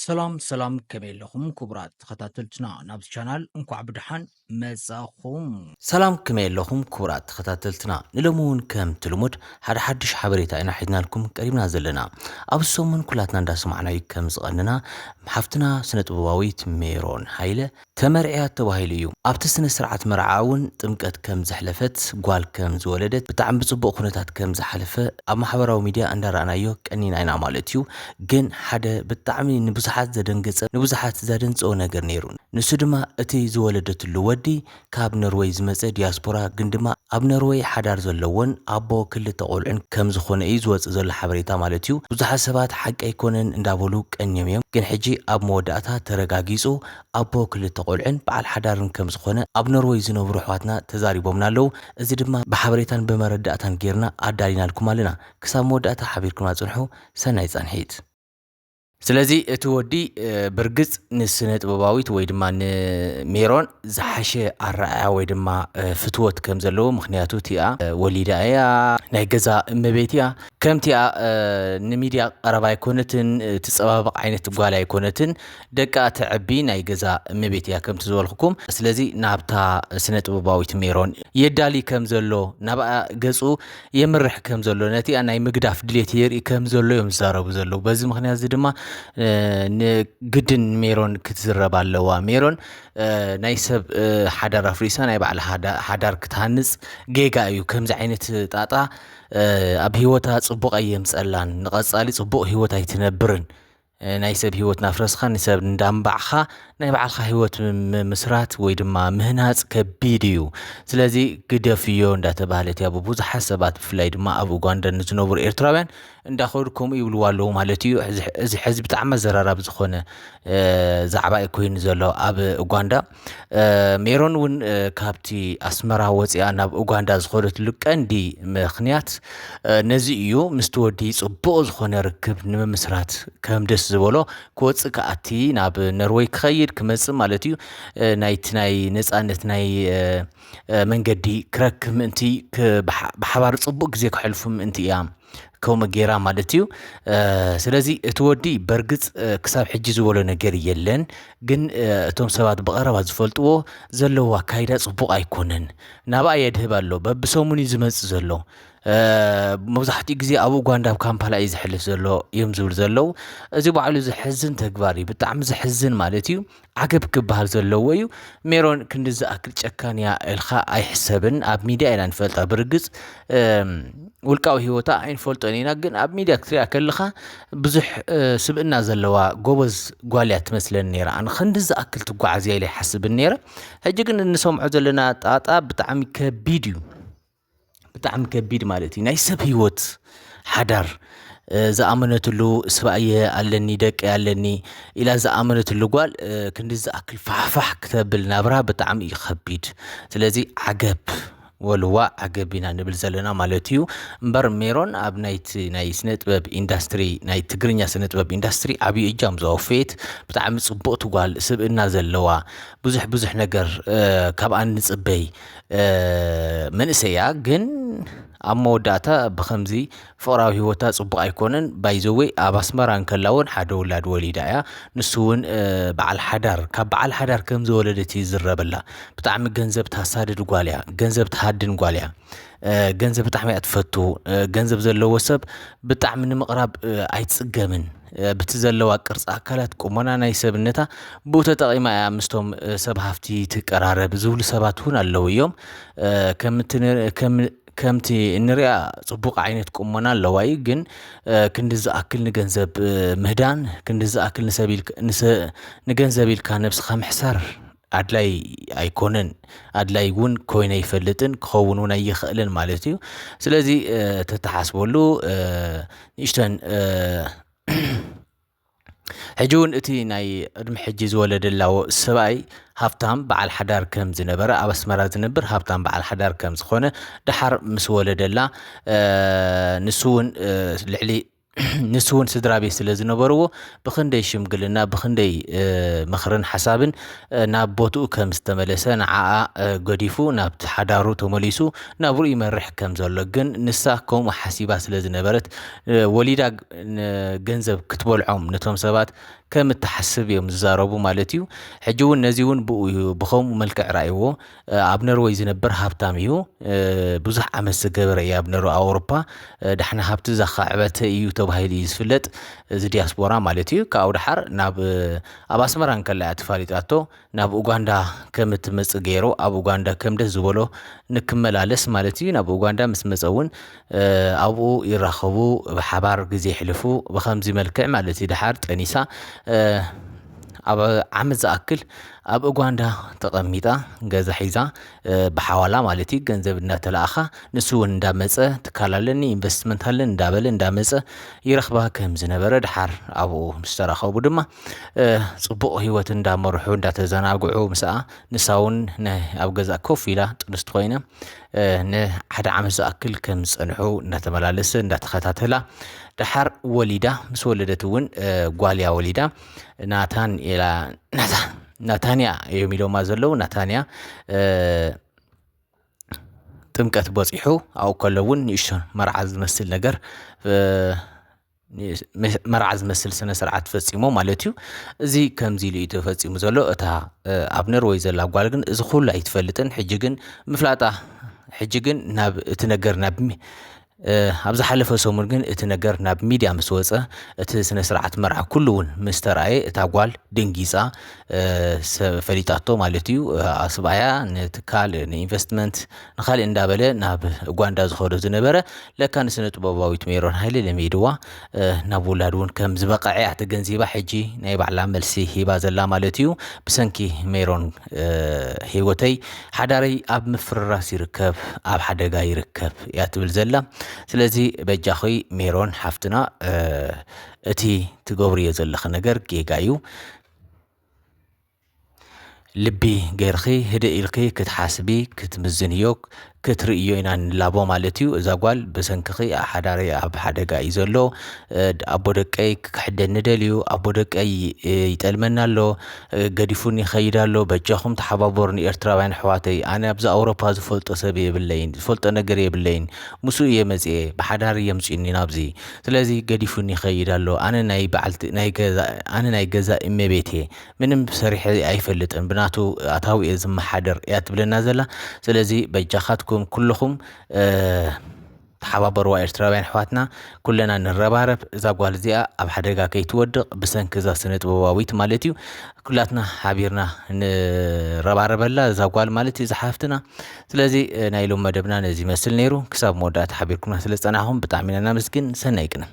ሰላም ከመይ ኣለኹም ክቡራት ተኸታተልትና ናብዚ ቻናል እንኳዕ ብድሓን መጻኹም። ሰላም ከመይ ኣለኹም ክቡራት ተኸታተልትና ንሎሚ እውን ከምቲ ልሙድ ሓደ ሓድሽ ሓበሬታ ኢና ሒዝናልኩም ቀሪብና ዘለና ኣብ ሰሙን ኩላትና እንዳሰማዕናዩ ከም ዝቐንና ሓፍትና ስነ ጥበባዊት ሜሮን ሃይለ ተመርዕያ ተባሂሉ እዩ። ኣብቲ ስነ ስርዓት መርዓ እውን ጥምቀት ከም ዘሕለፈት ጓል ከም ዝወለደት ብጣዕሚ ብፅቡቅ ኩነታት ከም ዝሓለፈ ኣብ ማሕበራዊ ሚድያ እንዳረኣናዮ ቀኒና ኢና ማለት እዩ። ግን ሓደ ብጣዕሚ ንብዙሓት ዘደንገፀ ንብዙሓት ዘደንፅኦ ነገር ነይሩ። ንሱ ድማ እቲ ዝወለደትሉ ወዲ ካብ ኖርዌይ ዝመፀ ዲያስፖራ ግን ድማ ኣብ ኖርዌይ ሓዳር ዘለዎን ኣቦ ክልተ ቆልዑን ከም ዝኾነ እዩ ዝወፅእ ዘሎ ሓበሬታ ማለት እዩ። ብዙሓት ሰባት ሓቂ ኣይኮነን እንዳበሉ ቀንዮም እዮም። ግን ሕጂ ኣብ መወዳእታ ተረጋጊፁ ኣቦ ክልተ ቆልዑን በዓል ሓዳርን ከም ዝኾነ ኣብ ኖርዌይ ዝነብሩ ኣሕዋትና ተዛሪቦምና ኣለዉ። እዚ ድማ ብሓበሬታን ብመረዳእታን ጌርና ኣዳሊናልኩም ኣለና። ክሳብ መወዳእታ ሓቢርኩም ኣፅንሑ። ሰናይ ጻንሒት። ስለዚ እቲ ወዲ ብርግጽ ንስነ ጥበባዊት ወይ ድማ ንሜሮን ዝሓሸ ኣረኣያ ወይ ድማ ፍትወት ከም ዘለዎ ምክንያቱ እቲኣ ወሊዳ እያ ናይ ገዛ እመቤት እያ ከምቲኣ ንሚድያ ቀረባ ኣይኮነትን ትፀባበቕ ዓይነት ጓል ኣይኮነትን ደቃ ትዕቢ ናይ ገዛ እመቤት እያ ከምቲ ዝበልኩኩም። ስለዚ ናብታ ስነ ጥበባዊት ሜሮን የዳሊ ከም ዘሎ ናብኣ ገጹ የምርሕ ከም ዘሎ ነቲኣ ናይ ምግዳፍ ድሌት የርኢ ከም ዘሎ እዮም ዝዛረቡ ዘለዉ። በዚ ምክንያት እዚ ድማ ንግድን ሜሮን ክትዝረባ ኣለዋ። ሜሮን ናይ ሰብ ሓዳር ኣፍሪሳ ናይ ባዕላ ሓዳር ክትሃንጽ ጌጋ እዩ። ከምዚ ዓይነት ጣጣ ኣብ ሂወታ ጽቡቕ የምፀላን ንቐጻሊ ጽቡቕ ሂወት ኣይትነብርን። ናይ ሰብ ሂወት ናፍረስኻ ንሰብ እንዳምባዕኻ ናይ ባዕልኻ ሂወት ምስራት ወይ ድማ ምህናፅ ከቢድ እዩ። ስለዚ ግደፍ እዮ እንዳተባሃለት እያ ብብዙሓት ሰባት ብፍላይ ድማ ኣብ ኡጋንዳ ንዝነብሩ ኤርትራውያን እንዳኸዱ ከምኡ ይብልዋ ኣለዉ ማለት እዩ። እዚ ሕዚ ብጣዕሚ ዘራራብ ዝኾነ ዛዕባ ኮይኑ ዘሎ ኣብ ኡጋንዳ ሜሮን እውን ካብቲ ኣስመራ ወፂኣ ናብ ኡጋንዳ ዝኸደትሉ ቀንዲ ምክንያት ነዚ እዩ። ምስቲ ወዲ ጽቡቕ ዝኾነ ርክብ ንምምስራት ከም ደስ ዝበሎ ክወፅእ ከኣቲ ናብ ኖርዌይ ክኸይድ ክመጽእ ማለት እዩ። ናይቲ ናይ ነፃነት ናይ መንገዲ ክረክብ ምእንቲ ብሓባር ጽቡቕ ግዜ ክሕልፉ ምእንቲ እያ ከምኡ ጌራ ማለት እዩ። ስለዚ እቲ ወዲ በርግጽ ክሳብ ሕጂ ዝበሎ ነገር የለን። ግን እቶም ሰባት ብቐረባ ዝፈልጥዎ ዘለዎ ኣካይዳ ጽቡቕ ኣይኮነን። ናብኣ የድህብ ኣሎ በብሰሙን እዩ ዝመጽእ ዘሎ። መብዛሕትኡ ግዜ ኣብ ኡጋንዳ ኣብ ካምፓላ እዩ ዝሕልፍ ዘሎ እዮም ዝብል ዘለዉ። እዚ ባዕሉ ዝሕዝን ተግባር እዩ። ብጣዕሚ ዝሕዝን ማለት እዩ። ዓገብ ክበሃል ዘለዎ እዩ። ሜሮን ክንዲ ዝኣክል ጨካንያ ኢልካ ኣይሕሰብን። ኣብ ሚድያ ኢና ንፈልጣ ብርግጽ ውልቃዊ ሂወታ ኣይንፈልጦን ኢና። ግን ኣብ ሚድያ ክትሪኣ ከለኻ ብዙሕ ስብእና ዘለዋ ጎበዝ ጓልያ ትመስለኒ ነይራ። ኣነ ክንዲ ዝኣክል ትጓዓዝ እያ ኢለ ይሓስብን ነይረ። ሕጂ ግን እንሰምዖ ዘለና ጣጣ ብጣዕሚ ከቢድ እዩ። ብጣዕሚ ከቢድ ማለት እዩ። ናይ ሰብ ሂወት ሓዳር ዝኣመነትሉ ስባእየ ኣለኒ ደቂ ኣለኒ ኢላ ዝኣመነትሉ ጓል ክንዲ ዝኣክል ፋሕፋሕ ክተብል ናብራ ብጣዕሚ እዩ ከቢድ። ስለዚ ዓገብ ወልዋ ዓገብ ኢና ንብል ዘለና ማለት እዩ። እምበር ሜሮን ኣብ ናይቲ ናይ ስነ ጥበብ ኢንዳስትሪ ናይ ትግርኛ ስነ ጥበብ ኢንዳስትሪ ዓብዪ እጃም ዘወፈየት ብጣዕሚ ጽቡቕቲ ጓል ስብእና ዘለዋ ብዙሕ ነገር ካብኣ ንጽበይ መንእሰያ ግን ኣብ መወዳእታ ብኸምዚ ፍቕራዊ ሂወታ ጽቡቕ ኣይኮነን። ባይዘወይ ኣብ ኣስመራ እንከላውን ሓደ ውላድ ወሊዳ እያ። ንሱ እውን በዓል ሓዳር ካብ በዓል ሓዳር ከም ዝወለደት ይዝረበላ። ብጣዕሚ ገንዘብ ታሳድድ ጓል እያ። ገንዘብ ትሃድን ጓል እያ። ገንዘብ ብጣዕሚ እያ ትፈቱ። ገንዘብ ዘለዎ ሰብ ብጣዕሚ ንምቕራብ ኣይትጽገምን። ብቲ ዘለዋ ቅርፂ ኣካላት ቁመና ናይ ሰብነታ ብኡ ተጠቒማ እያ ምስቶም ሰብ ሃፍቲ ትቀራረብ ዝብሉ ሰባት እውን ኣለዉ እዮም። ከምቲ እንሪኣ ጽቡቕ ዓይነት ቁመና ኣለዋ እዩ። ግን ክንዲ ዝኣክል ንገንዘብ ምህዳን ክንዲ ዝኣክል ንገንዘብ ኢልካ ነብስኻ ምሕሳር ኣድላይ ኣይኮነን። ኣድላይ እውን ኮይነ ይፈልጥን ክኸውን እውን ኣይኽእልን ማለት እዩ። ስለዚ ተተሓስበሉ ንእሽተን ሕጂ እውን እቲ ናይ ቅድሚ ሕጂ ዝወለደላ ሰብኣይ ሃብታም በዓል ሓዳር ከም ዝነበረ ኣብ ኣስመራ ዝነብር ሃብታም በዓል ሓዳር ከም ዝኾነ ድሓር ምስ ወለደላ ንሱ እውን ልዕሊ ንስውን ስድራ ቤት ስለ ዝነበርዎ ብክንደይ ሽምግልና ብክንደይ ምኽርን ሓሳብን ናብ ቦትኡ ከም ዝተመለሰ ንዓኣ ገዲፉ ናብቲ ሓዳሩ ተመሊሱ ናብሩ ይመርሕ ከም ዘሎ ግን ንሳ ከምኡ ሓሲባ ስለ ዝነበረት ወሊዳ ገንዘብ ክትበልዖም ነቶም ሰባት ከም እትሓስብ እዮም ዝዛረቡ ማለት እዩ ሕጂ እውን ነዚ እውን ብኸምኡ መልክዕ ራእይዎ ኣብ ኖርዌይ ዝነብር ሃብታም እዩ ብዙሕ ዓመት ዝገበረ እዩ ኣብ ኣውሮፓ ዳሕና ሃብቲ ዘኻዕበተ እዩ ተባሂሉ እዩ ዝፍለጥ እዚ ዲያስፖራ ማለት እዩ ካብኡ ድሓር ናብ ኣብ ኣስመራ እንከላ ተፋሊጣቶ ናብ ኡጋንዳ ከም እትመፅእ ገይሩ ኣብ ኡጋንዳ ከም ደስ ዝበሎ ንክመላለስ ማለት እዩ ናብ ኡጋንዳ ምስ መፀ እውን ኣብኡ ይራኸቡ ብሓባር ግዜ ይሕልፉ ብከምዚ መልክዕ ማለት እዩ ድሓር ጠኒሳ ኣብ ዓመት ዝኣክል ኣብ ኡጋንዳ ተቐሚጣ ገዛ ሒዛ ብሓዋላ ማለት እዩ ገንዘብ እናተለኣኻ ንሱ እውን እንዳመፀ ትካላለኒ ኢንቨስትመንት ኣለን እንዳበለ እንዳመፀ ይረኽባ ከም ዝነበረ ድሓር ኣብኡ ምስ ተራኸቡ ድማ ፅቡቕ ሂወት እንዳመርሑ እንዳተዘናግዑ ምስኣ ንሳ እውን ኣብ ገዛ ኮፍ ኢላ ጥንስቲ ኮይና ንሓደ ዓመት ዝኣክል ከም ዝፀንሑ እንዳተመላለሰ እንዳተኸታተላ ድሓር ወሊዳ ምስ ወለደት እውን ጓልያ ወሊዳ ናታንያ እዮም ኢሎማ ዘለው ናታንያ ጥምቀት በፂሑ ኣብኡ ከሎ እውን ንእሽቶን መርዓ ዝመስል ነገር መርዓ ዝመስል ስነ ስርዓት ፈፂሞ ማለት እዩ እዚ ከምዚ ኢሉ እዩ ተፈፂሙ ዘሎ እታ ኣብ ኖርዌይ ዘላ ጓል ግን እዚ ኩሉ ኣይትፈልጥን ሕጂ ግን ናብ እቲ ነገር ናብ ኣብ ዝሓለፈ ሰሙን ግን እቲ ነገር ናብ ሚድያ ምስ ወፀ እቲ ስነ ስርዓት መርዓ ኩሉ እውን ምስ ተረኣየ እታ ጓል ደንጊፃ ፈሊጣቶ ማለት እዩ ኣስባያ ንትካል ንኢንቨስትመንት ንኻልእ እንዳበለ ናብ ኡጋንዳ ዝኸዶ ዝነበረ ለካ ንስነ ጥበባዊት ሜሮን ሃይለ ለሚድዋ ናብ ውላድ እውን ከም ዝበቃዕ ተገንዚባ ሕጂ ናይ ባዕላ መልሲ ሂባ ዘላ ማለት እዩ ብሰንኪ ሜሮን ሂወተይ ሓዳረይ ኣብ ምፍርራስ ይርከብ ኣብ ሓደጋ ይርከብ እያ ትብል ዘላ ስለዚ በጃኺ ሜሮን ሓፍትና እቲ ትገብርዮ ዘለኸ ነገር ጌጋ እዩ ልቢ ገይርኺ ህድእ ኢልኺ ክትሓስቢ ክትምዝንዮ ክትርእዮ ኢና ንላቦ ማለት እዩ እዛ ጓል ብሰንኪኺ ሓዳረይ ኣብ ሓደጋ እዩ ዘሎ ኣቦ ደቀይ ክሕደኒ ደልዩ ኣቦ ደቀይ ይጠልመና ኣሎ ገዲፉኒ ይኸይድ ኣሎ በጃኹም ተሓባበሩኒ ኤርትራውያን ኣሕዋተይ ኣነ ኣብዚ ኣውሮፓ ዝፈልጦ ሰብ የብለይን ዝፈልጦ ነገር የብለይን ምስኡ እየ መፅአ ብሓዳር እየ ምፅኡኒ ናብዚ ስለዚ ገዲፉኒ ይኸይድ ኣሎ ኣነ ናይ ገዛ እመቤት እየ ምንም ሰሪሐ ኣይፈልጥን ብናቱ ኣታዊ እየ ዝመሓደር እያ ትብለና ዘላ ስለዚ በጃኻትኩም ኩልኹም ተሓባበርዋ ኤርትራውያን ኣሕዋትና ኩለና ንረባረብ እዛ ጓል እዚኣ ኣብ ሓደጋ ከይትወድቕ ብሰንኪ እዛ ስነ ጥበባዊት ማለት እዩ ኩላትና ሓቢርና ንረባረበላ እዛ ጓል ማለት እዩ ዝሓፍትና ስለዚ ናይ ሎም መደብና ነዚ ይመስል ነይሩ ክሳብ መወዳእታ ሓቢርኩምና ስለ ዝፀናሕኩም ብጣዕሚ ኢና ናመስግን ሰናይ ቅነ